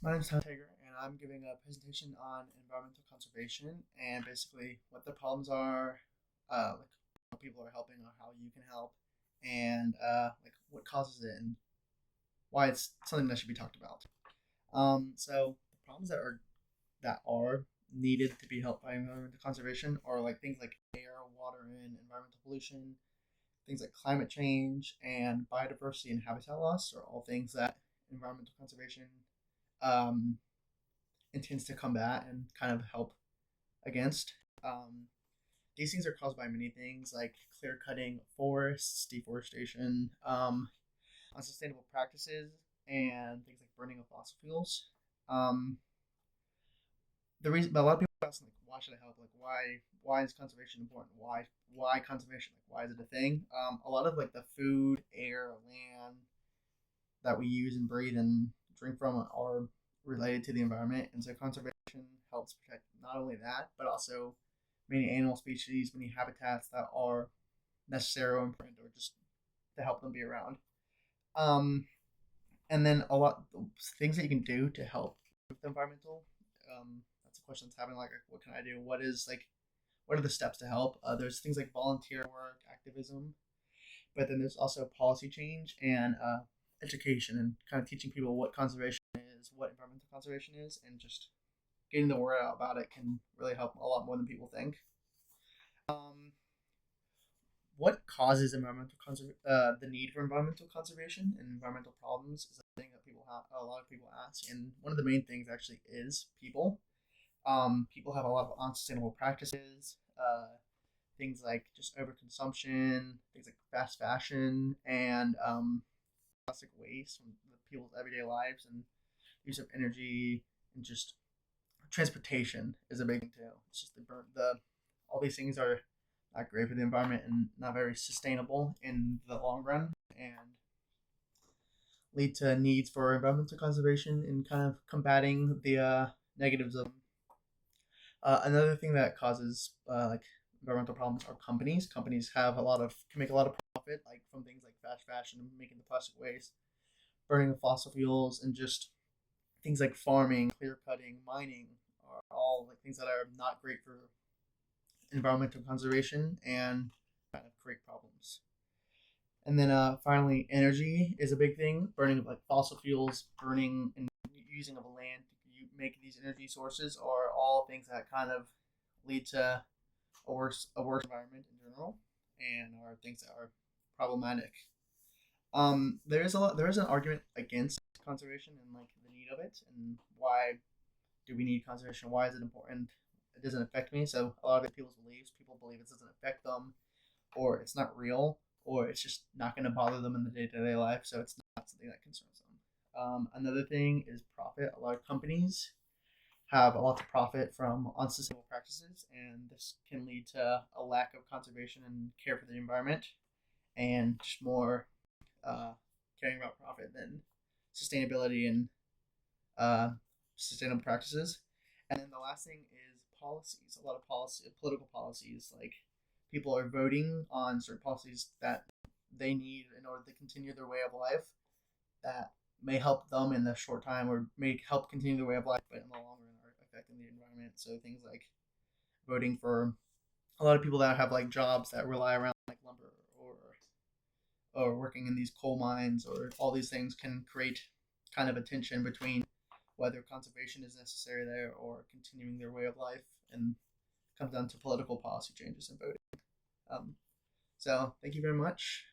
My name is Tyler Tager, and I'm giving a presentation on environmental conservation and basically what the problems are, like how people are helping or how you can help, and like what causes it and why it's something that should be talked about. So the problems that are needed to be helped by environmental conservation are like things like air, water, and environmental pollution, things like climate change and biodiversity and habitat loss are all things that environmental conservation um, intends to combat and kind of help against. Um, these things are caused by many things like clear cutting forests, deforestation, unsustainable practices, and things like burning of fossil fuels. Um, the reason, but a lot of people ask like, why should I help? Like, why is conservation important? Why conservation? Like, why is it a thing? A lot of like the food, air, land that we use and breathe and drink from are related to the environment, and so conservation helps protect not only that, but also many animal species, many habitats that are necessary or important, or just to help them be around. Um, and then a lot things that you can do to help with the environmental. That's a question that's happening. Like, what can I do? What are the steps to help? There's things like volunteer work, activism, but then there's also policy change and education and kind of teaching people what conservation is, what environmental conservation is, and just getting the word out about it can really help a lot more than people think. Um, what causes the need for environmental conservation and environmental problems is a thing that a lot of people ask, and one of the main things actually is people. People have a lot of unsustainable practices, things like just overconsumption, things like fast fashion, and plastic waste from people's everyday lives, and use of energy, and just transportation is a big thing too. It's just the all these things are not great for the environment and not very sustainable in the long run, and lead to needs for environmental conservation and kind of combating the negatives of them. Another thing that causes like environmental problems are companies. Companies have a lot of can make a lot of profit, like from things like fast fashion and making the plastic waste, burning of fossil fuels, and just things like farming, clear cutting, mining are all like things that are not great for environmental conservation and kind of create problems. And then finally, energy is a big thing. Burning of like fossil fuels, burning and using of land to make these energy sources are all things that kind of lead to a worse environment in general, and are things that are problematic. There is an argument against conservation and like the need of it, and why do we need conservation? Why is it important? It doesn't affect me. So a lot of people's beliefs, people believe it doesn't affect them, or it's not real, or it's just not going to bother them in the day to day life. So it's not something that concerns them. Another thing is profit. A lot of companies have a lot to profit from unsustainable practices, and this can lead to a lack of conservation and care for the environment, and just more uh, caring about profit than sustainability and uh, sustainable practices. And then the last thing is policies. A lot of political policies, like people are voting on certain policies that they need in order to continue their way of life that may help them in the short time or may help continue their way of life, but in the long run are affecting the environment. So things like voting for a lot of people that have like jobs that rely around like lumber or working in these coal mines or all these things can create kind of a tension between whether conservation is necessary there or continuing their way of life, and comes down to political policy changes and voting. Um, so thank you very much.